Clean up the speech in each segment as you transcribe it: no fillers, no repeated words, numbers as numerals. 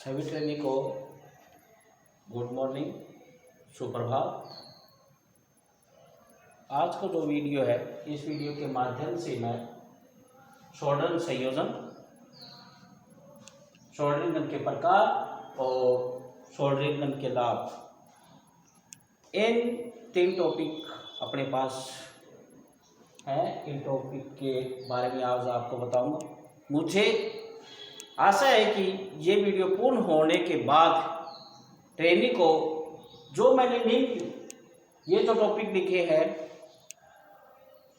सभी ट्रेनी को good morning, सुप्रभात। आज का जो वीडियो है, इस वीडियो के माध्यम से मैं सोल्डरिंग संयोजन, सोल्डरिंग गन के प्रकार और सोल्डरिंग गन के लाभ, इन 3 टॉपिक अपने पास है। इन टॉपिक के बारे में आज आपको बताऊंगा। मुझे आशा है कि ये वीडियो पूर्ण होने के बाद ट्रेनी को जो मैंने ये जो टॉपिक लिखे हैं,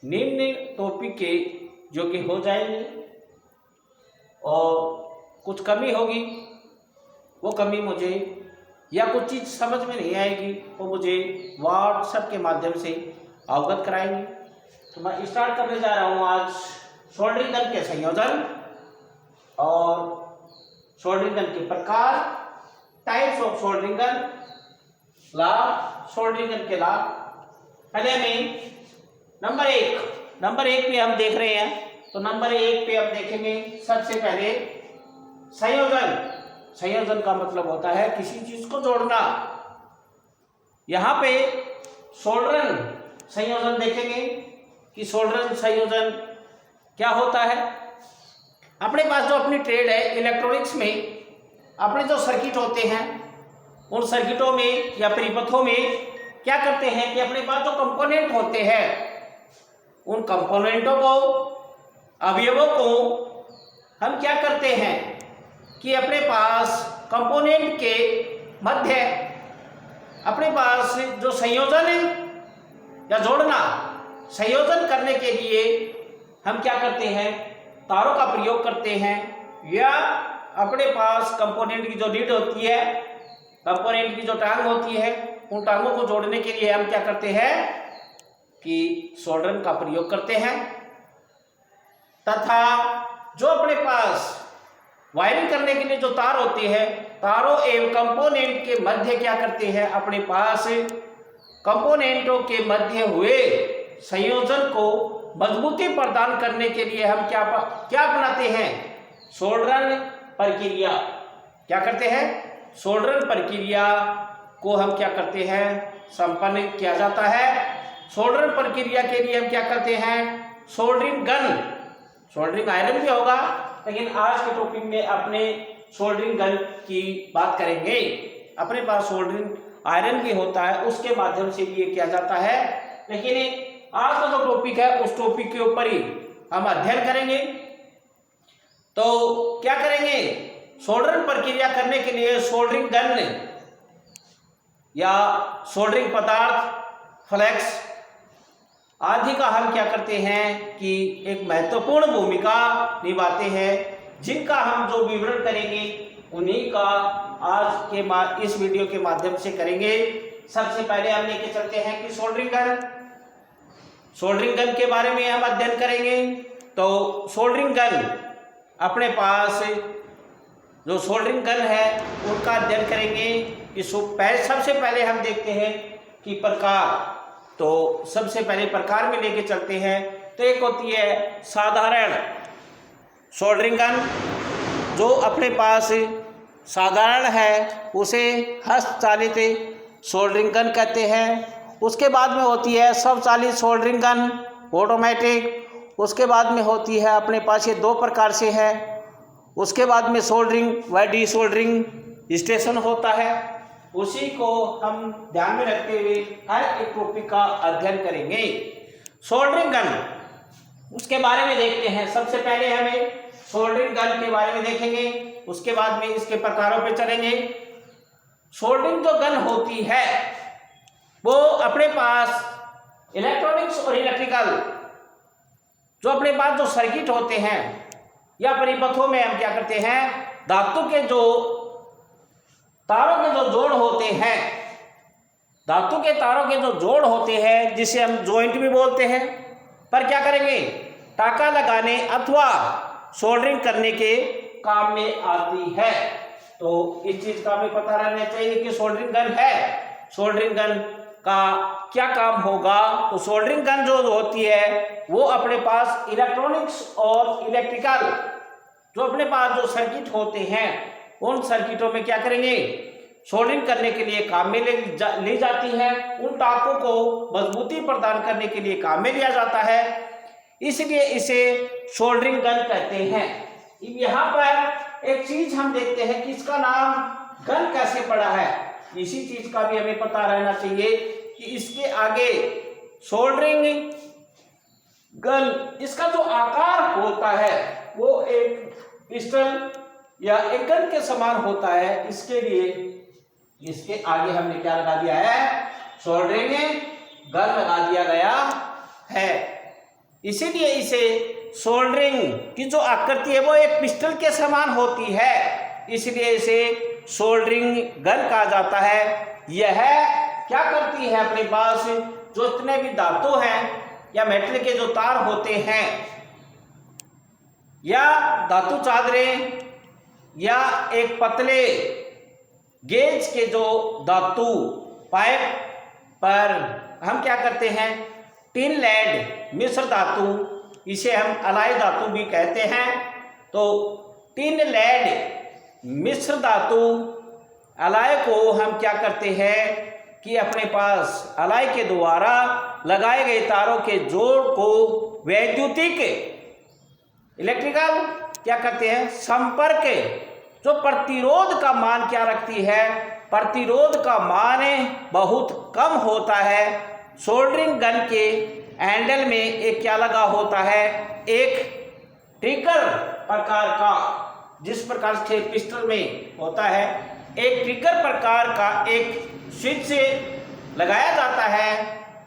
निम्न टॉपिक के जो कि हो जाएंगे और कुछ कमी होगी, वो कमी मुझे या कुछ चीज़ समझ में नहीं आएगी वो मुझे व्हाट्सएप के माध्यम से अवगत कराएंगे। तो मैं स्टार्ट करने जा रहा हूँ आज सोल्डरिंग गन के संयोजन और सोल्डरिंग गन के प्रकार, टाइप्स ऑफ सोल्डरिंग गन, लाभ, सोल्डरिंग गन के लाभ। पहले हमें नंबर एक पे हम देख रहे हैं, तो नंबर 1 पे हम देखेंगे सबसे पहले संयोजन। संयोजन का मतलब होता है किसी चीज को जोड़ना। यहाँ पे सोल्डरिंग संयोजन देखेंगे कि सोल्डरिंग संयोजन क्या होता है। अपने पास जो अपनी ट्रेड है इलेक्ट्रॉनिक्स में, अपने जो सर्किट होते हैं उन सर्किटों में या परिपथों में क्या करते हैं कि अपने पास जो कंपोनेंट होते हैं उन कंपोनेंटों को, अवयवों को हम क्या करते हैं कि अपने पास कंपोनेंट के मध्य अपने पास जो संयोजन है या जोड़ना, संयोजन करने के लिए हम क्या करते हैं, तारों का प्रयोग करते हैं या अपने पास कंपोनेंट की जो लीड होती है, कंपोनेंट की जो टांग होती है, उन टांगों को जोड़ने के लिए हम क्या करते हैं कि सोल्डरिंग का प्रयोग करते हैं। तथा जो अपने पास वायरिंग करने के लिए जो तार होती है, तारों एवं कंपोनेंट के मध्य क्या करते हैं, अपने पास कंपोनेंटों के मध्य हुए संयोजन को मजबूती प्रदान करने के लिए हम क्या अपनाते हैं, सोल्डरिंग प्रक्रिया। क्या करते हैं, सोल्डरिंग प्रक्रिया को हम क्या करते हैं, संपन्न किया जाता है। सोल्डरिंग प्रक्रिया के लिए हम क्या करते हैं, सोल्डरिंग गन, सोल्डरिंग आयरन भी होगा, लेकिन आज के टॉपिक में अपने सोल्डरिंग गन की बात करेंगे। अपने पास सोल्डरिंग आयरन भी होता है, उसके माध्यम से भी ये किया जाता है, लेकिन आज का जो टॉपिक है उस टॉपिक के ऊपर ही हम अध्ययन करेंगे। तो क्या करेंगे, सोल्डरिंग प्रक्रिया करने के लिए सोल्डरिंग गन या सोल्डरिंग पदार्थ, फ्लेक्स आदि का हम क्या करते हैं कि एक महत्वपूर्ण भूमिका निभाते हैं, जिनका हम जो विवरण करेंगे उन्हीं का आज के इस वीडियो के माध्यम से करेंगे। सबसे पहले हम लेके चलते हैं कि सोल्डरिंग गन, सोल्डरिंग गन के बारे में हम अध्ययन करेंगे। तो सोल्डरिंग गन, अपने पास जो सोल्डरिंग गन है उनका अध्ययन करेंगे कि सबसे पहले हम देखते हैं कि प्रकार। तो सबसे पहले प्रकार में लेके चलते हैं। तो एक होती है साधारण सोल्डरिंग गन, जो अपने पास साधारण है उसे हस्तचालित सोल्डरिंग गन कहते हैं। उसके बाद में होती है स्वचालित सोल्डरिंग गन, ऑटोमेटिक। उसके बाद में होती है अपने पास ये 2 प्रकार से है। उसके बाद में सोल्डरिंग व डी सोल्डरिंग स्टेशन होता है। उसी को हम ध्यान में रखते हुए हर एक टॉपिक का अध्ययन करेंगे। सोल्डरिंग गन, उसके बारे में देखते हैं। सबसे पहले हमें सोल्डरिंग गन के बारे में देखेंगे, उसके बाद में इसके प्रकारों पे चलेंगे। सोल्डरिंग जो गन होती है वो अपने पास इलेक्ट्रॉनिक्स और इलेक्ट्रिकल जो अपने पास जो सर्किट होते हैं या परिपथों में हम क्या करते हैं, धातु के जो तारों के जो जोड़ होते हैं, धातु के तारों के जो जोड़ होते हैं जिसे हम जॉइंट भी बोलते हैं, पर क्या करेंगे, टाका लगाने अथवा सोल्डरिंग करने के काम में आती है। तो इस चीज का हमें पता रहना चाहिए कि सोल्डरिंग गन है, सोल्डरिंग गन का क्या काम होगा। तो सोल्डरिंग गन जो होती है वो अपने पास इलेक्ट्रॉनिक्स और इलेक्ट्रिकल जो अपने पास जो सर्किट होते हैं उन सर्किटों में क्या करेंगे, सोल्डरिंग करने के लिए काम में ली जाती है, उन टाकों को मजबूती प्रदान करने के लिए काम में लिया जाता है, इसलिए इसे सोल्डरिंग गन कहते हैं। यहाँ पर एक चीज हम देखते हैं कि इसका नाम गन कैसे पड़ा है। इसी चीज का भी हमें पता रहना चाहिए कि इसके आगे सोल्डरिंग गन, इसका जो आकार होता है वो एक पिस्टल या एक गन के समान होता है। इसके लिए इसके आगे हमने क्या लगा दिया है, सोल्डरिंग गन लगा दिया गया है। इसीलिए इसे सोल्डरिंग की जो आकृति है वो एक पिस्टल के समान होती है, इसलिए इसे सोल्डरिंग गन कहा जाता है। यह क्या करती है, अपने पास जो इतने भी धातु हैं या मेटल के जो तार होते हैं या धातु चादरें या एक पतले गेज के जो धातु पाइप पर हम क्या करते हैं, टिन लेड मिश्र धातु, इसे हम अलाय धातु भी कहते हैं। तो टिन लेड मिश्र धातु अलाय को हम क्या करते हैं कि अपने पास अलाय के द्वारा लगाए गए तारों के जोड़ को वैद्युतिक इलेक्ट्रिकल क्या करते हैं, संपर्क जो प्रतिरोध का मान क्या रखती है, प्रतिरोध का मान बहुत कम होता है। सोल्डरिंग गन के हैंडल में एक क्या लगा होता है, एक ट्रिगर प्रकार का, जिस प्रकार से पिस्टल में होता है, एक ट्रिगर प्रकार का एक स्विच लगाया जाता है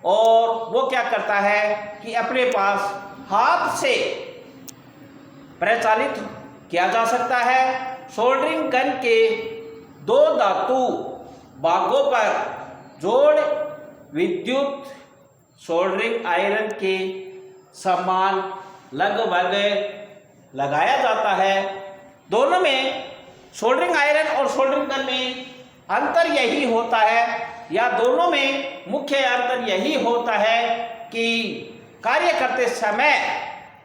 और वो क्या करता है कि अपने पास हाथ से प्रचालित किया जा सकता है। सोल्डरिंग गन के दो धातु भागों पर जोड़ विद्युत सोल्डरिंग आयरन के समान लगभग लगाया जाता है। दोनों में सोल्डरिंग आयरन और सोल्डरिंग गन में अंतर यही होता है, या दोनों में मुख्य अंतर यही होता है कि कार्य करते समय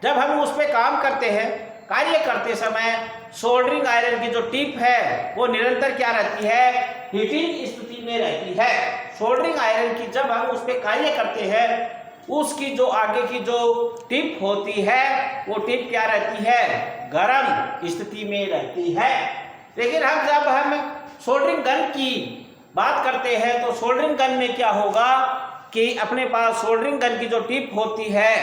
जब हम उस पर काम करते हैं, कार्य करते समय सोल्डरिंग आयरन की जो टिप है वो निरंतर क्या रहती है, हीटिंग स्थिति में रहती है। सोल्डरिंग आयरन की जब हम उस पर कार्य करते हैं, उसकी जो आगे की जो टिप होती है वो टिप क्या रहती है, गर्म स्थिति में रहती है। लेकिन जब हम सोल्डरिंग गन की बात करते हैं तो सोल्डरिंग गन में क्या होगा कि अपने पास सोल्डरिंग गन की जो टिप होती है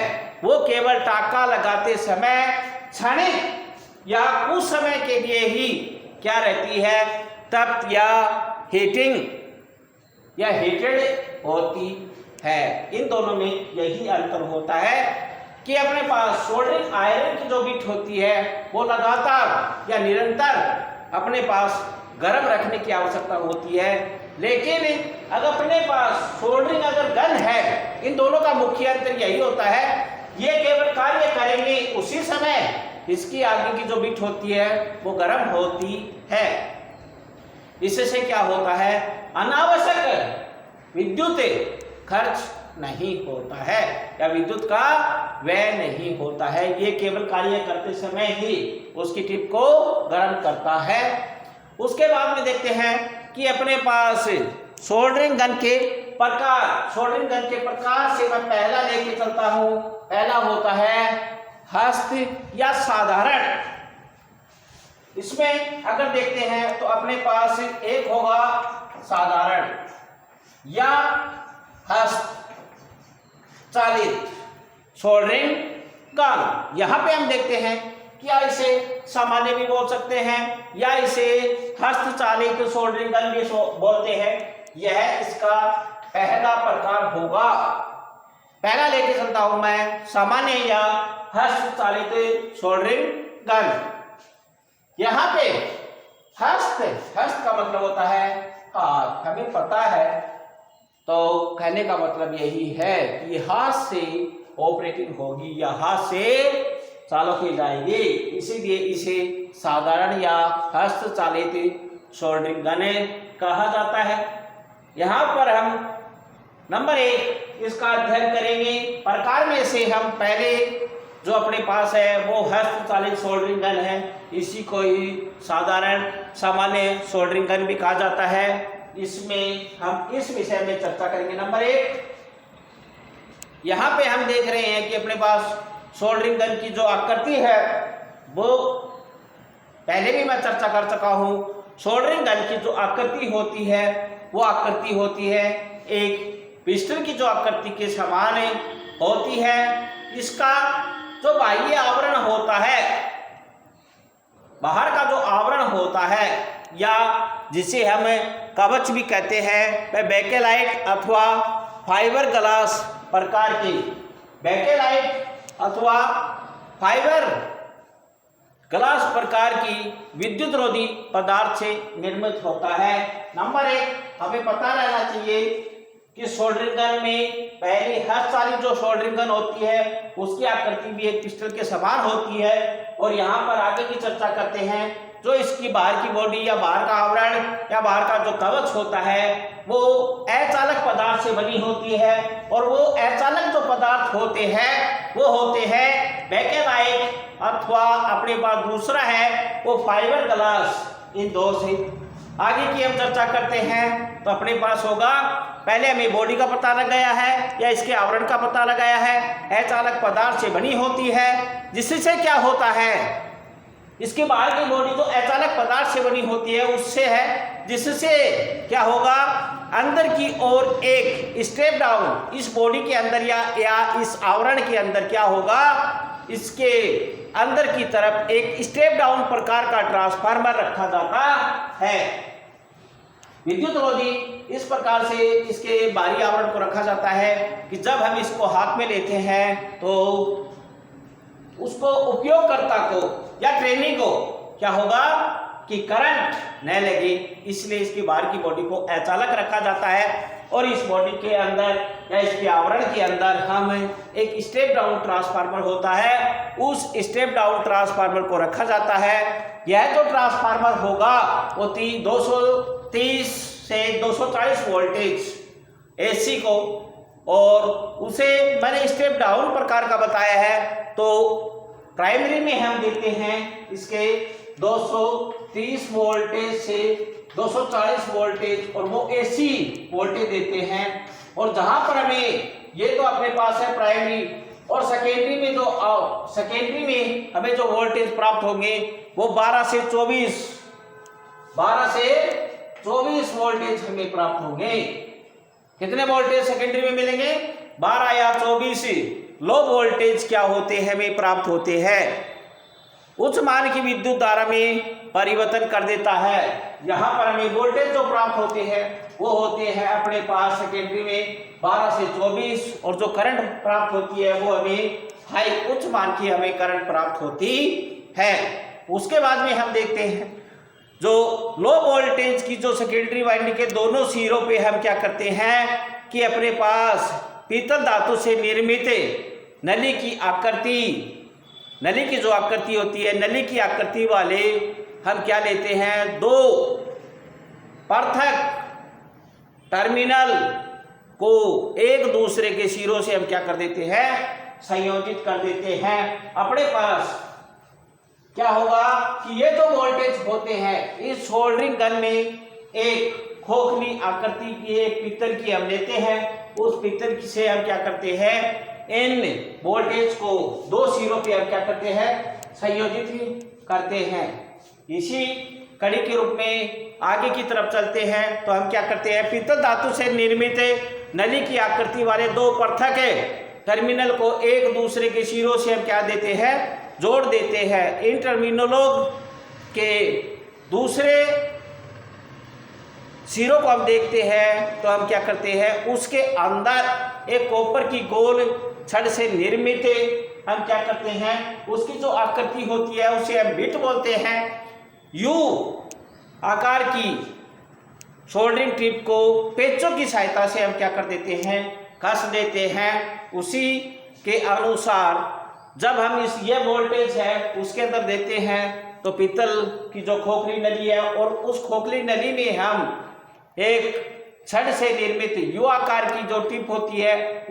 वो केवल टाका लगाते समय क्षणिक या कुछ समय के लिए ही क्या रहती है, तप्त या हीटिंग या हीटेड होती है। इन दोनों में यही अंतर होता है कि अपने पास सोल्डरिंग आयरन की जो बिट होती है वो लगातार या निरंतर अपने पास गर्म रखने की आवश्यकता होती है। लेकिन अगर अपने पास सोल्डरिंग अगर गन है, इन दोनों का मुख्य अंतर यही होता है, ये केवल कार्य करेंगे उसी समय इसकी आगे की जो बिट होती है वो गर्म होती है। इससे क्या होता है, अनावश्यक विद्युत खर्च नहीं होता है या विद्युत का व्यय नहीं होता है। ये केवल कार्य करते समय ही उसकी टिप को गर्म करता है। उसके बाद में देखते हैं कि अपने पास सोल्डरिंग गन के प्रकार, सोल्डरिंग गन के प्रकार से मैं पहला लेके चलता हूं। पहला होता है हस्त या साधारण। इसमें अगर देखते हैं तो अपने पास एक होगा साधारण या हस्त चालित सोल्डरिंग गन। यहां पे हम देखते हैं क्या इसे सामान्य भी बोल सकते हैं या इसे हस्तचालित सोल्डरिंग गन भी बोलते हैं। यह इसका पहला प्रकार होगा। पहला लेके चलता हूं मैं, सामान्य या हस्तचालित सोल्डरिंग गन। यहां पे हस्त का मतलब होता है हाथ, हमें पता है, तो कहने का मतलब यही है कि हाथ से ऑपरेटिंग होगी या हाथ से चालू की जाएगी, इसीलिए इसे साधारण या हस्तचालित सोल्डरिंग गन कहा जाता है। यहाँ पर हम नंबर 1 इसका अध्ययन करेंगे। प्रकार में से हम पहले जो अपने पास है वो हस्तचालित सोल्डरिंग गन है। इसी को ही साधारण सामान्य सोल्डरिंग गन भी कहा जाता है। इसमें हम इस विषय में चर्चा करेंगे। नंबर 1, यहाँ पे हम देख रहे हैं कि अपने पास सोल्डरिंग गन की जो आकृति है वो पहले भी मैं चर्चा कर चुका हूँ। सोल्डरिंग गन की जो आकृति होती है वो आकृति होती है एक पिस्टल की जो आकृति के समान होती है। इसका जो बाह्य आवरण होता है, बाहर का जो आवरण होता है या जिसे हम कवच भी कहते हैं, वह बेकेलाइट अथवा फाइबर ग्लास प्रकार की बेकेलाइट अथवा फाइबर ग्लास प्रकार की विद्युत रोधी पदार्थ से निर्मित होता है। नंबर 1, हमें पता रहना चाहिए कि सोल्डरिंग गन में पहली हस्तचालित जो सोल्डरिंग गन होती है उसकी आकृति भी एक पिस्टल के समान होती है। और यहाँ पर आगे की चर्चा करते हैं, जो इसकी बाहर की बॉडी या बाहर का आवरण या बाहर का जो कवच होता है वो अचालक पदार्थ से बनी होती है। और वो अचालक जो पदार्थ होते हैं वो होते हैं बेकेलाइट अथवा अपने पास दूसरा है वो फाइबर ग्लास। इन दो से आगे की हम चर्चा करते हैं तो अपने पास होगा, पहले हमें बॉडी का पता लग गया है या इसके आवरण का पता लगाया है। अचालक पदार्थ से बनी होती है, जिससे क्या होता है, इसके बाहर की बॉडी जो अचालक पदार्थ से बनी होती है उससे है, जिससे क्या होगा, अंदर की ओर एक स्टेप डाउन इस बॉडी के अंदर या इस आवरण के अंदर क्या होगा, इसके अंदर की तरफ एक स्टेप डाउन प्रकार का ट्रांसफार्मर रखा जाता है। विद्युत रोधी इस प्रकार से इसके बाहरी आवरण को रखा जाता है कि जब हम इसको हाथ में लेते हैं तो उसको उपयोगकर्ता को या ट्रेनी को क्या होगा कि करंट न लगे, इसलिए इसकी बाहर की बॉडी को अचालक रखा जाता है। और इस बॉडी के अंदर या इसके आवरण के अंदर हम एक स्टेप डाउन ट्रांसफार्मर होता है, उस स्टेप डाउन ट्रांसफार्मर को रखा जाता है। यह जो ट्रांसफार्मर होगा वो 230 से 240 वोल्टेज एसी को, और उसे मैंने स्टेप डाउन प्रकार का बताया है। तो प्राइमरी में हम देते हैं इसके 230 वोल्टेज से 240 वोल्टेज, और वो एसी वोल्टेज देते हैं। और जहां पर हमें ये तो अपने पास है प्राइमरी, और सेकेंडरी में हमें जो वोल्टेज प्राप्त होंगे वो 12 से 24 वोल्टेज हमें प्राप्त होंगे। कितने वोल्टेज सेकेंडरी में मिलेंगे? 12 या 24 लो वोल्टेज क्या होते हैं, हमें प्राप्त होते हैं। उच्च मान की विद्युत धारा में परिवर्तन कर देता है। यहाँ पर हमें वोल्टेज जो प्राप्त होते हैं वो होते हैं अपने पास सेकेंडरी में 12 से 24, और जो करंट प्राप्त होती है वो हमें हाई उच्च मान की हमें करंट प्राप्त होती है। उसके बाद में हम देखते हैं जो लो वोल्टेज की जो सेकेंडरी वाइंडिंग के दोनों सिरों पे हम क्या करते हैं कि अपने पास पीतल धातु से निर्मित नली की जो आकृति होती है, नली की आकृति वाले हम क्या लेते हैं, दो पृथक टर्मिनल को एक दूसरे के सिरों से हम क्या कर देते हैं, संयोजित कर देते हैं। अपने पास क्या होगा कि ये जो वोल्टेज होते हैं इस सोल्डरिंग गन में एक खोखली आकृति की एक पीतल की हम लेते हैं, उस पीतल से हम क्या करते हैं, इन वोल्टेज को दो सिरों पे हम क्या करते हैं, संयोजित करते हैं। इसी कड़ी के रूप में आगे की तरफ चलते हैं तो हम क्या करते हैं, पीतल धातु से निर्मित नली की आकृति वाले दो पृथक टर्मिनल को एक दूसरे के सिरों से हम क्या देते हैं, जोड़ देते हैं। इन टर्मिनलों के दूसरे सिरों को हम देखते हैं तो हम क्या करते हैं, उसके अंदर एक कॉपर की गोल छड़ से निर्मित हम क्या करते हैं, उसकी जो आकृति होती है उसे हम बिट बोलते हैं। यू आकार की सोल्डरिंग टिप को पेचों की सहायता से हम क्या कर देते हैं, कस देते हैं। उसी के अनुसार जब हम ये वोल्टेज है उसके अंदर देते हैं तो पीतल की जो खोखली नली है और उस खोखली नली में हम एक छड़ से निर्मित यू आकार की जो टिप होती है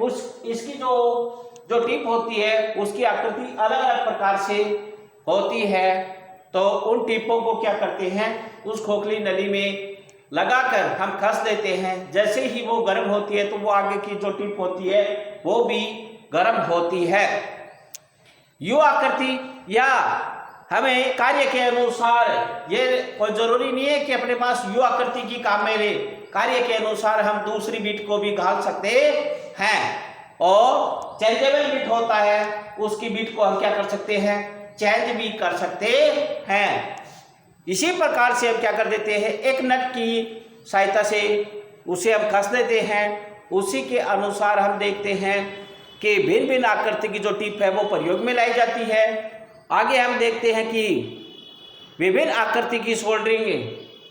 इसकी जो जो टिप होती है उसकी आकृति अलग अलग प्रकार से होती है। तो उन टिपों को क्या करते हैं, उस खोखली नली में लगाकर हम कस देते हैं। जैसे ही वो गर्म होती है तो वो आगे की जो टिप होती है वो भी गर्म होती है। यू आकृति या हमें कार्य के अनुसार, ये कोई जरूरी नहीं है कि अपने पास यू आकृति की काम में ले, कार्य के अनुसार हम दूसरी बीट को भी घाल सकते हैं। और चेंजेबल बीट होता है, उसकी बीट को हम क्या कर सकते हैं, चेंज भी कर सकते हैं। इसी प्रकार से हम क्या कर देते हैं, एक नट की सहायता से उसे हम कस देते हैं। उसी के अनुसार हम देखते हैं कि भिन्न भिन्न आकृति की जो टिप है वो प्रयोग में लाई जाती है। आगे हम देखते हैं कि विभिन्न आकृति की सोल्डरिंग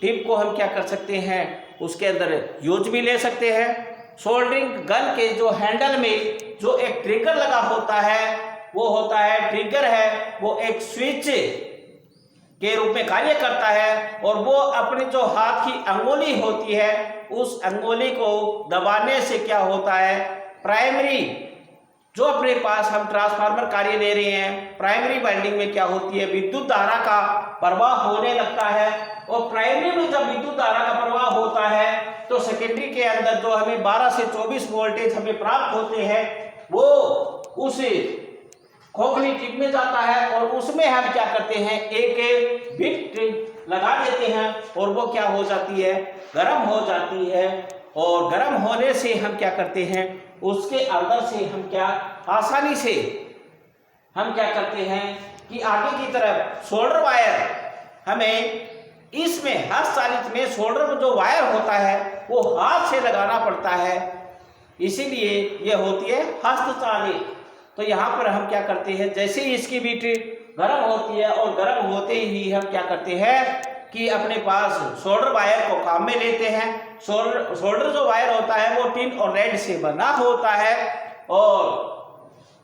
टिप को हम क्या कर सकते हैं, उसके अंदर यूज भी ले सकते हैं। सोल्डरिंग गन के जो हैंडल में जो एक ट्रिगर लगा होता है वो होता है, ट्रिगर है वो एक स्विच के रूप में कार्य करता है। और वो अपनी जो हाथ की अंगुली होती है उस अंगुली को दबाने से क्या होता है, प्राइमरी जो अपने पास हम ट्रांसफार्मर कार्य ले रहे हैं, प्राइमरी वाइंडिंग में क्या होती है, विद्युत धारा का प्रवाह होने लगता है। और प्राइमरी में जब विद्युत धारा का प्रवाह होता है तो सेकेंडरी के अंदर जो हमें 12 से 24 वोल्टेज हमें प्राप्त होते हैं वो उस खोखली टिप में जाता है। और उसमें हम क्या करते हैं, एक बिट लगा देते हैं और वो क्या हो जाती है, गर्म हो जाती है। और गर्म होने से हम क्या करते हैं, उसके अंदर से हम क्या आसानी से हम क्या करते हैं कि आगे की तरफ सोल्डर वायर, हमें इसमें हस्तचालित में सोल्डर जो वायर होता है वो हाथ से लगाना पड़ता है, इसीलिए ये होती है हस्तचालित। तो यहाँ पर हम क्या करते हैं, जैसे ही इसकी बीट गर्म होती है और गर्म होते ही हम क्या करते हैं कि अपने पास सोल्डर वायर को काम में लेते हैं। सोल्डर जो वायर होता है वो टिन और लेड से बना होता है और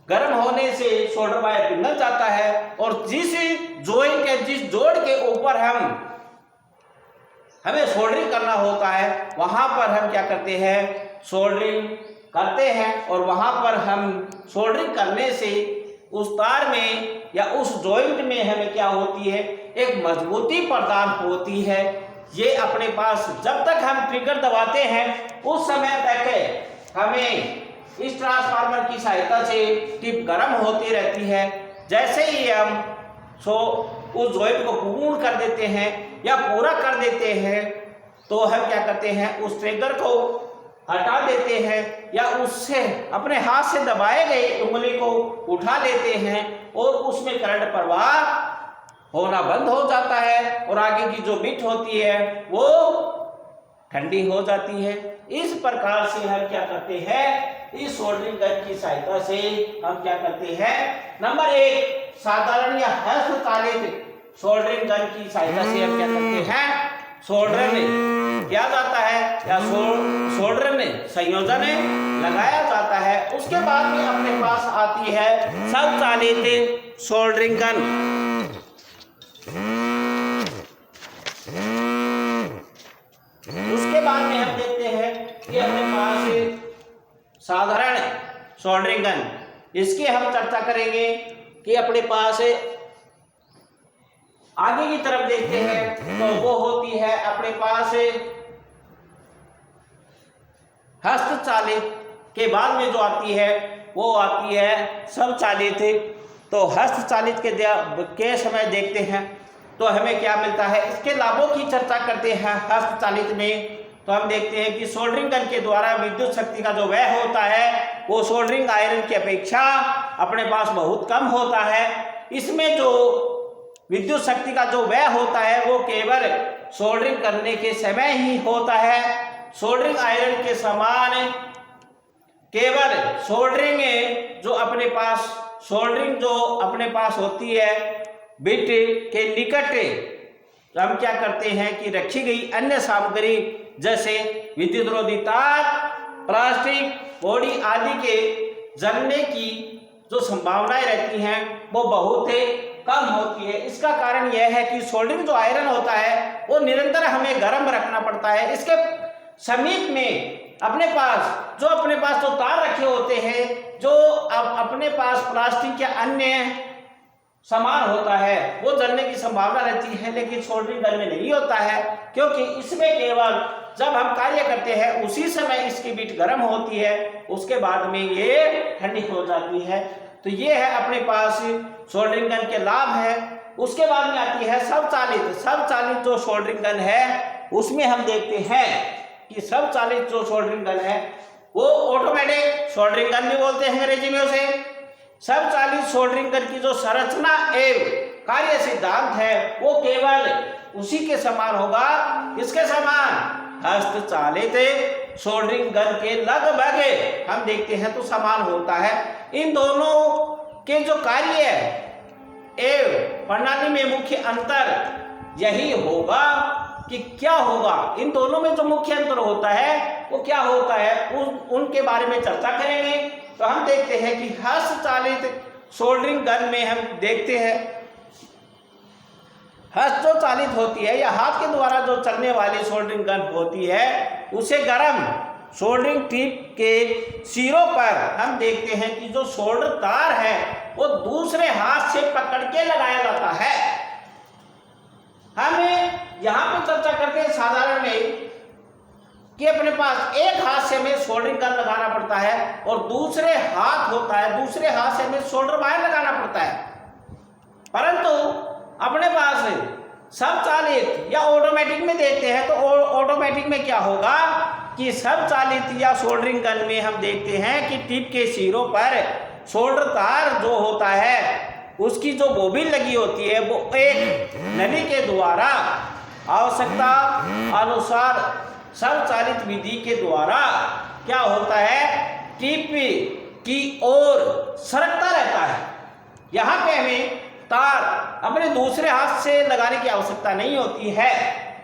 गर्म होने से सोल्डर वायर पिघल जाता है। और जिस जॉइंट के, जिस जोड़ के ऊपर हमें सोल्डरिंग करना होता है वहां पर हम क्या करते हैं, सोल्डरिंग करते हैं। और वहां पर हम सोल्डरिंग करने से उस तार में या उस जॉइंट में हमें क्या होती है, एक मजबूती प्रदान होती है। ये अपने पास जब तक हम ट्रिगर दबाते हैं उस समय तक हमें इस ट्रांसफार्मर की सहायता से टिप गर्म होती रहती है। जैसे ही हम उस जॉइंट को पूर्ण कर देते हैं या पूरा कर देते हैं तो हम क्या करते हैं, उस ट्रिगर को हटा देते हैं या उससे अपने हाथ से दबाए गए उंगली को उठा लेते हैं और उसमें करंट प्रवाह होना बंद हो जाता है और आगे की जो बीट होती है वो ठंडी हो जाती है। इस प्रकार से हम क्या करते हैं, इस सोल्डरिंग गन की सहायता से हम क्या करते हैं, नंबर 1 साधारण या हस्तचालित सोल्डरिंग गन की सहायता से हम क्या करते हैं, सोल्डरिंग किया जाता है या सोल्डरिंग संयोजन लगाया जाता है। उसके बाद में अपने पास आती है स्वचालित सोल्डरिंग गन। उसके बाद में हम देखते हैं कि अपने पास साधारण सोल्डरिंग गन, इसकी हम चर्चा करेंगे कि अपने पास आगे की तरफ देखते हैं तो वो होती है अपने पास हस्तचालित के बाद में जो आती है वो आती है स्वचालित। तो हस्तचालित के समय देखते हैं तो हमें क्या मिलता है, इसके लाभों की चर्चा करते हैं। हस्तचालित में तो हम देखते हैं कि सोल्डरिंग गन के द्वारा विद्युत शक्ति का जो व्यय होता है वो सोल्डरिंग आयरन की अपेक्षा अपने पास बहुत कम होता है। इसमें जो विद्युत शक्ति का जो व्यय होता है वो केवल सोल्डरिंग करने के समय ही होता है। सोल्डरिंग आयरन के समान केवल सोल्डरिंग जो अपने पास होती है बिट के निकट हम क्या करते हैं कि रखी गई अन्य सामग्री जैसे विद्युत रोधी तार, प्लास्टिक, बॉडी आदि के जलने की जो संभावनाएं रहती हैं वो बहुत कम होती है। इसका कारण यह है कि सोल्डरिंग जो आयरन होता है वो निरंतर हमें गर्म रखना पड़ता है। इसके समीप में अपने पास जो तार रखे होते हैं, जो अपने पास प्लास्टिक या अन्य सामान होता है वो जलने की संभावना रहती है, लेकिन सोल्डरिंग गन में नहीं होता है, क्योंकि इसमें केवल जब हम कार्य करते हैं उसी समय इसकी बीट गर्म होती है, उसके बाद में ये ठंडी हो जाती है। तो ये है अपने पास सोल्डरिंग गन के लाभ है। उसके बाद में आती है स्वचालित जो सोल्डरिंग गन है, उसमें हम देखते हैं कि स्वचालित जो सोल्डरिंग गन है वो ऑटोमेटिक सोल्डरिंग गन भी बोलते हैं अंग्रेजी में उसे। स्वचालित सोल्डरिंग गन की जो संरचना एवं कार्य सिद्धांत है वो केवल उसी के समान होगा, इसके समान हस्तचालित सोल्डरिंग गन के लगभग हम देखते हैं तो समान होता है। इन दोनों के जो कार्य एवं प्रणाली में मुख्य अंतर यही होगा कि क्या होगा, इन दोनों में जो मुख्य अंतर होता है वो क्या होता है, उनके बारे में चर्चा करेंगे। तो हम देखते हैं कि हस्तचालित सोल्डरिंग गन में हम देखते हैं हस्त जो चालित होती है या हाथ के द्वारा जो चलने वाली सोल्डरिंग गन होती है उसे गर्म सोल्डरिंग टिप के सिरों पर हम देखते हैं कि जो सोल्डर तार है वो दूसरे हाथ से पकड़ के लगाया जाता है। हम यहाँ पे चर्चा करते हैं साधारण में कि अपने पास एक हाथ से हमें सोल्डरिंग गन लगाना पड़ता है और दूसरे हाथ होता है, दूसरे हाथ से हमें सोल्डर वायर लगाना पड़ता है। परंतु अपने पास स्वचालित या ऑटोमेटिक में देखते हैं तो ऑटोमेटिक में क्या होगा कि स्वचालित या सोल्डरिंग गन में हम देखते हैं कि टिप के सिरों पर सोल्डर तार जो होता है उसकी जो बोबिन लगी होती है वो एक नली के द्वारा आवश्यकता अनुसार स्वचालित विधि के द्वारा क्या होता है, टिप की ओर सरकता रहता है। यहाँ पे हमें तार अपने दूसरे हाथ से लगाने की आवश्यकता नहीं होती है।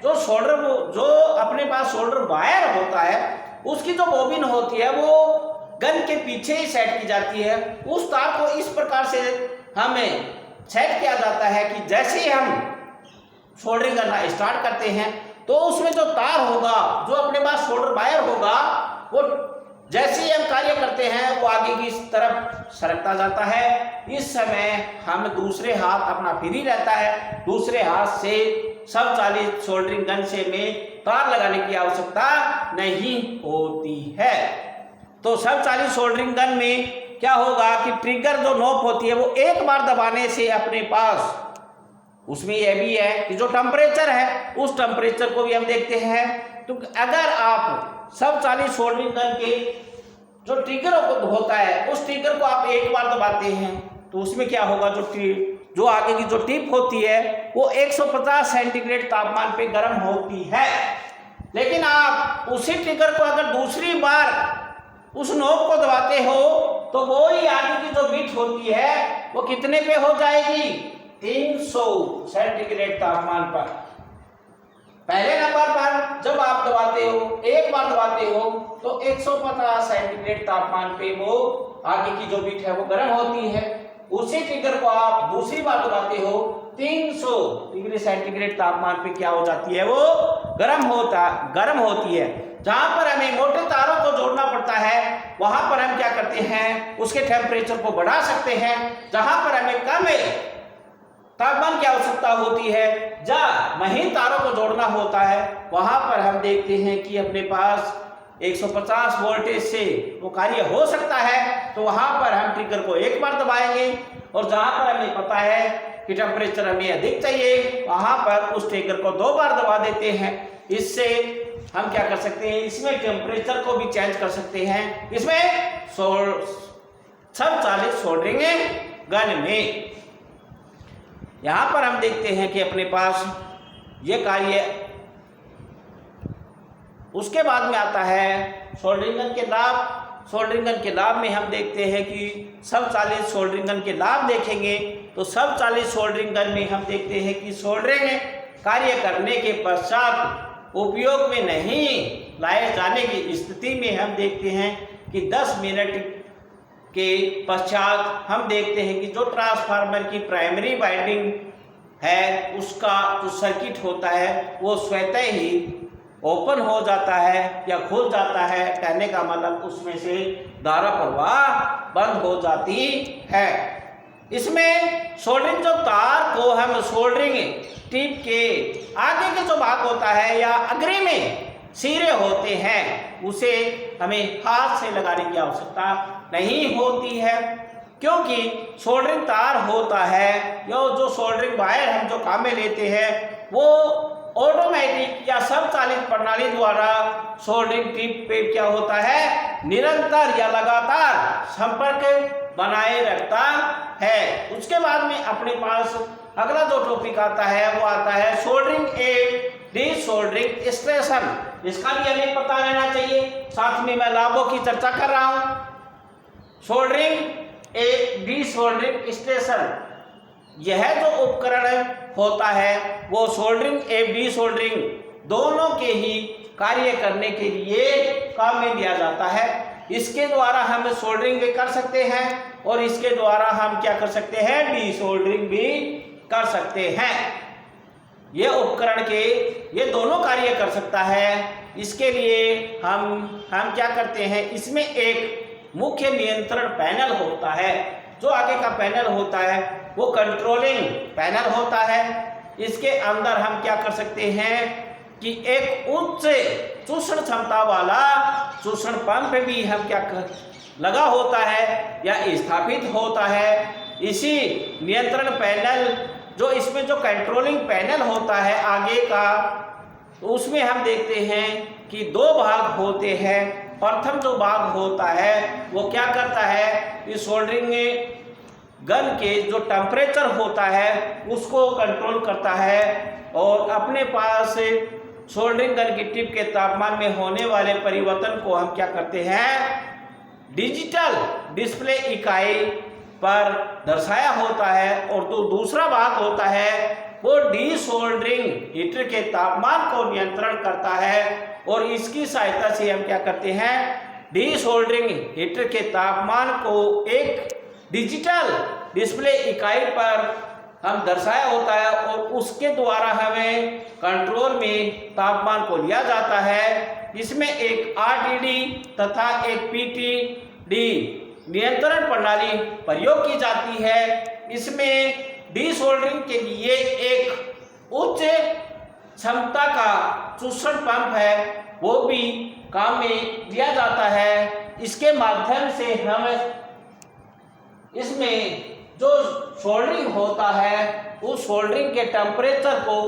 जो अपने पास सोल्डर वायर होता है उसकी जो बोबिन होती है वो गन के पीछे ही सेट की जाती है। उस तार को इस प्रकार से हमें सेट किया जाता है कि जैसे ही हम सोल्डरिंग करना स्टार्ट करते हैं तो उसमें जो तार होगा, जो अपने पास सोल्डर वायर होगा, वो जैसे ही हम कार्य करते हैं वो आगे की तरफ सरकता जाता है। इस समय हम दूसरे हाथ अपना फ्री रहता है, दूसरे हाथ से स्वचालित सोल्डरिंग गन से में तार लगाने की आवश्यकता नहीं होती है। तो स्वचालित सोल्डरिंग गन में क्या होगा कि ट्रिगर जो नॉब होती है वो एक बार दबाने से अपने पास उसमें यह भी है कि जो टेम्परेचर है उस टेम्परेचर को भी हम देखते हैं। तो अगर आप स्वचालित सोल्डरिंग गन के जो ट्रिगर होता है उस ट्रिगर को आप एक बार दबाते हैं तो उसमें क्या होगा, जो आगे की जो टिप होती है वो 150 सेंटीग्रेड तापमान पे गर्म होती है। लेकिन आप उसी ट्रिगर को अगर दूसरी बार उस नोब को दबाते हो तो वो ही आगे की जो बीट होती है वो कितने पे हो जाएगी, 300 सेंटीग्रेड तापमान पर। पहले नंबर पर जब आप दबाते हो, एक बार दबाते हो तो 150 सेंटीग्रेड तापमान पे वो आगे की जो बीट है वो गर्म होती है। उसी ट्रिगर को आप दूसरी बार दबाते हो 300 डिग्री सेंटीग्रेड तापमान पे क्या हो जाती है, वो गर्म होती है। जहां पर हमें मोटे तारों को जोड़ना पड़ता है वहां पर हम क्या करते हैं, उसके टेम्परेचर को बढ़ा सकते हैं। जहां पर हमें कम तापमान की आवश्यकता होती है, जब महीन तारों को जोड़ना होता है वहां पर हम देखते हैं कि अपने पास 150 वोल्टेज से वो कार्य हो सकता है। तो वहां पर हम ट्रिगर को एक बार दबाएंगे और जहां पर हमें पता है कि टेम्परेचर हमें अधिक चाहिए वहां पर उस ट्रिगर को 2 बार दबा देते हैं। इससे हम क्या कर सकते हैं, इसमें टेम्परेचर को भी चेंज कर सकते हैं, इसमें स्वचालित सोल्डरिंग गन में। यहां पर हम देखते हैं कि अपने पास ये कार्य, उसके बाद में आता है सोल्डरिंग गन के लाभ। सोल्डरिंग गन के लाभ में हम देखते हैं कि स्वचालित सोल्डरिंग गन के लाभ देखेंगे तो स्वचालित सोल्डरिंग गन में हम देखते हैं कि सोल्डरिंग कार्य करने के पश्चात उपयोग में नहीं लाए जाने की स्थिति में हम देखते हैं कि 10 मिनट के पश्चात हम देखते हैं कि जो ट्रांसफार्मर की प्राइमरी वाइंडिंग है उसका जो सर्किट होता है वो स्वतः ही ओपन हो जाता है या खुल जाता है, कहने का मतलब उसमें से धारा प्रवाह बंद हो जाती है। इसमें सोल्डरिंग जो तार को हम सोल्डरिंग टिप के आगे के जो भाग होता है या अग्री में सिरे होते हैं उसे हमें हाथ से लगाने की आवश्यकता नहीं होती है, क्योंकि सोल्डरिंग तार होता है या जो सोल्डरिंग वायर हम जो काम में लेते हैं वो ऑटोमेटिक या स्वचालित प्रणाली द्वारा सोल्डरिंग टिप पे क्या होता है, निरंतर या लगातार संपर्क बनाए रखता है। उसके बाद में अपने पास अगला जो टॉपिक आता है वो आता है सोल्डरिंग एंड डीसोल्डरिंग स्टेशन। इसका भी हमें पता रहना चाहिए, साथ में मैं लाभों की चर्चा कर रहा हूं। सोल्डरिंग ए डीसोल्डरिंग स्टेशन, यह जो उपकरण होता है वो सोल्डरिंग एवं डीसोल्डरिंग दोनों के ही कार्य करने के लिए काम में लिया जाता है। इसके द्वारा हम सोल्डरिंग भी कर सकते हैं और इसके द्वारा हम क्या कर सकते हैं, डीसोल्डरिंग भी कर सकते हैं। ये उपकरण के ये दोनों कार्य कर सकता है। इसके लिए हम क्या करते हैं, इसमें एक मुख्य नियंत्रण पैनल होता है। जो आगे का पैनल होता है वो कंट्रोलिंग पैनल होता है। इसके अंदर हम क्या कर सकते हैं कि एक उच्च चूषण क्षमता वाला चूषण पंप भी हम क्या लगा होता है या स्थापित होता है। इसी नियंत्रण पैनल जो इसमें जो कंट्रोलिंग पैनल होता है आगे का, तो उसमें हम देखते हैं कि दो भाग होते हैं। प्रथम जो भाग होता है वो क्या करता है कि सोल्डरिंग गन के जो टेम्परेचर होता है उसको कंट्रोल करता है और अपने पास सोल्डरिंग गन की टिप के तापमान में होने वाले परिवर्तन को हम क्या करते हैं, डिजिटल डिस्प्ले इकाई पर दर्शाया होता है। और तो दूसरा भाग होता है वो डीसोल्डरिंग हीटर के तापमान को नियंत्रण करता है और इसकी सहायता से हम क्या करते हैं, डीसोल्डरिंग हीटर के तापमान को एक डिजिटल डिस्प्ले इकाई पर हम दर्शाया होता है और उसके द्वारा हमें कंट्रोल में तापमान को लिया जाता है। इसमें एक आरटीडी तथा एक पीटीडी नियंत्रण प्रणाली प्रयोग की जाती है। इसमें डीसोल्डरिंग के लिए एक उच्च क्षमता का चूषण पंप है वो भी काम में लिया जाता है। इसके माध्यम से हम इसमें जो सोल्डरिंग होता है उस सोल्डरिंग के टेम्परेचर को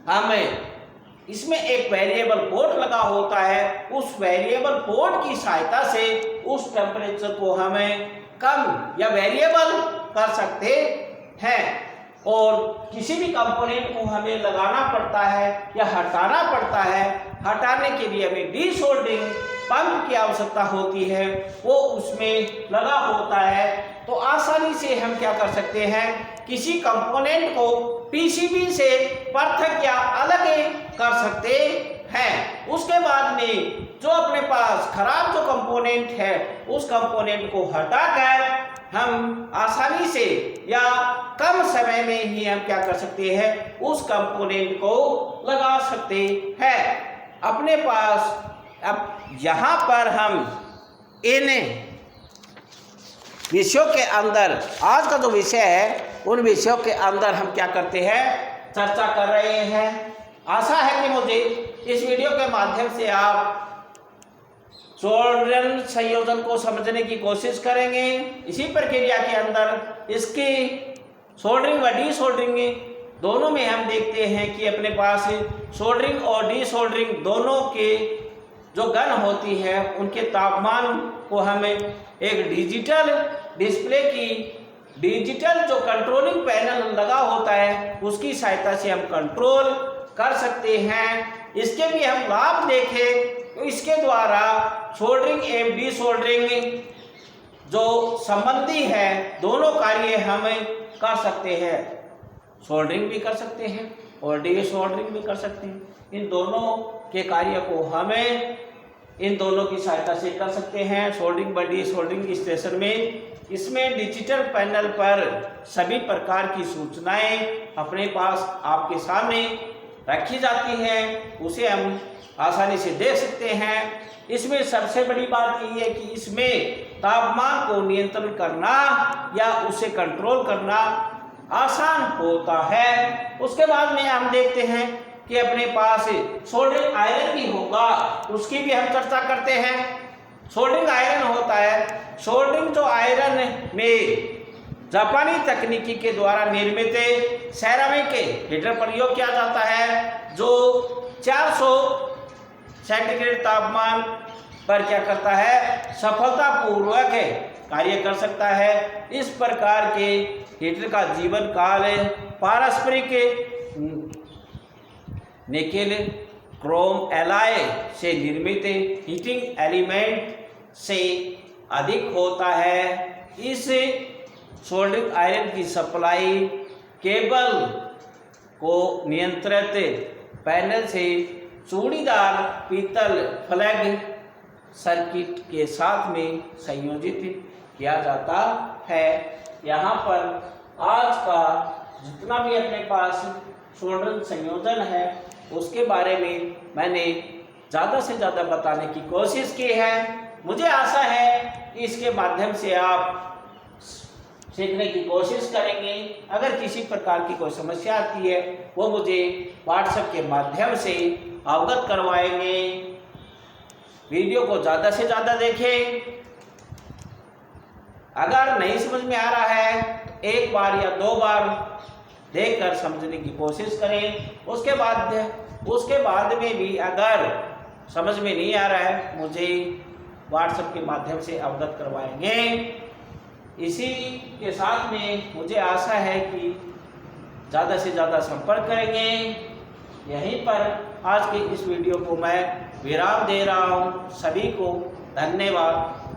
हमें इसमें एक वेरिएबल पोर्ट लगा होता है, उस वेरिएबल पोर्ट की सहायता से उस टेम्परेचर को हमें कम या वेरिएबल कर सकते हैं। और किसी भी कंपोनेंट को हमें लगाना पड़ता है या हटाना पड़ता है, हटाने के लिए हमें डीसोल्डरिंग पंप की आवश्यकता होती है, वो उसमें लगा होता है। तो आसानी से हम क्या कर सकते हैं, किसी कंपोनेंट को पीसीबी से पृथक या अलग कर सकते हैं। उसके बाद में जो अपने पास खराब जो कंपोनेंट है उस कंपोनेंट को हटाकर हम आसानी से या कम समय में ही हम क्या कर सकते हैं, उस कंपोनेंट को लगा सकते हैं अपने पास। अब यहाँ पर हम इन विषयों के अंदर आज का जो विषय है उन विषयों के अंदर हम क्या करते हैं, चर्चा कर रहे हैं। आशा है कि मुझे इस वीडियो के माध्यम से आप सोल्डरिंग संयोजन को समझने की कोशिश करेंगे। इसी प्रक्रिया के अंदर इसकी सोल्डरिंग व डीसोल्डरिंग दोनों में हम देखते हैं कि अपने पास सोल्डरिंग और डीसोल्डरिंग दोनों के जो गन होती है उनके तापमान को हमें एक डिजिटल डिस्प्ले की डिजिटल जो कंट्रोलिंग पैनल लगा होता है उसकी सहायता से हम कंट्रोल कर सकते हैं। इसके भी हम लाभ देखें तो इसके द्वारा सोल्डरिंग एवं डीसोल्डरिंग जो संबंधी है दोनों कार्य हम कर सकते हैं। सोल्डरिंग भी कर सकते हैं और डीसोल्डरिंग भी कर सकते हैं। इन दोनों के कार्य को हमें इन दोनों की सहायता से कर सकते हैं। सोल्डरिंग व डीसोल्डरिंग स्टेशन में इसमें डिजिटल पैनल पर सभी प्रकार की सूचनाएं अपने पास आपके सामने रखी जाती है उसे हम आसानी से देख सकते हैं। इसमें सबसे बड़ी बात यही है कि इसमें तापमान को नियंत्रण करना या उसे कंट्रोल करना आसान होता है। उसके बाद में हम देखते हैं कि अपने पास सोल्डरिंग आयरन भी होगा, उसकी भी हम चर्चा करते हैं। सोल्डरिंग आयरन होता है, सोल्डरिंग जो आयरन में जापानी तकनीकी के द्वारा निर्मित सेरामिक हीटर प्रयोग किया जाता है, जो 400 सेंटीग्रेड तापमान पर क्या करता है, सफलतापूर्वक कार्य कर सकता है। इस प्रकार के हीटर का जीवन काल पारस्परिक निकेल क्रोम एलॉय से निर्मित हीटिंग एलिमेंट से अधिक होता है। इस सोल्डरिंग आयरन की सप्लाई केबल को नियंत्रित पैनल से चूड़ीदार पीतल फ्लैग सर्किट के साथ में संयोजित किया जाता है। यहाँ पर आज का जितना भी अपने पास सोल्डरिंग संयोजन है उसके बारे में मैंने ज़्यादा से ज़्यादा बताने की कोशिश की है। मुझे आशा है कि इसके माध्यम से आप सीखने की कोशिश करेंगे। अगर किसी प्रकार की कोई समस्या आती है वो मुझे व्हाट्सएप के माध्यम से अवगत करवाएंगे। वीडियो को ज़्यादा से ज़्यादा देखें। अगर नहीं समझ में आ रहा है तो एक बार या 2 बार देखकर समझने की कोशिश करें। उसके बाद में भी अगर समझ में नहीं आ रहा है मुझे व्हाट्सएप के माध्यम से अवगत करवाएंगे। इसी के साथ में मुझे आशा है कि ज़्यादा से ज़्यादा संपर्क करेंगे। यहीं पर आज के इस वीडियो को मैं विराम दे रहा हूँ। सभी को धन्यवाद।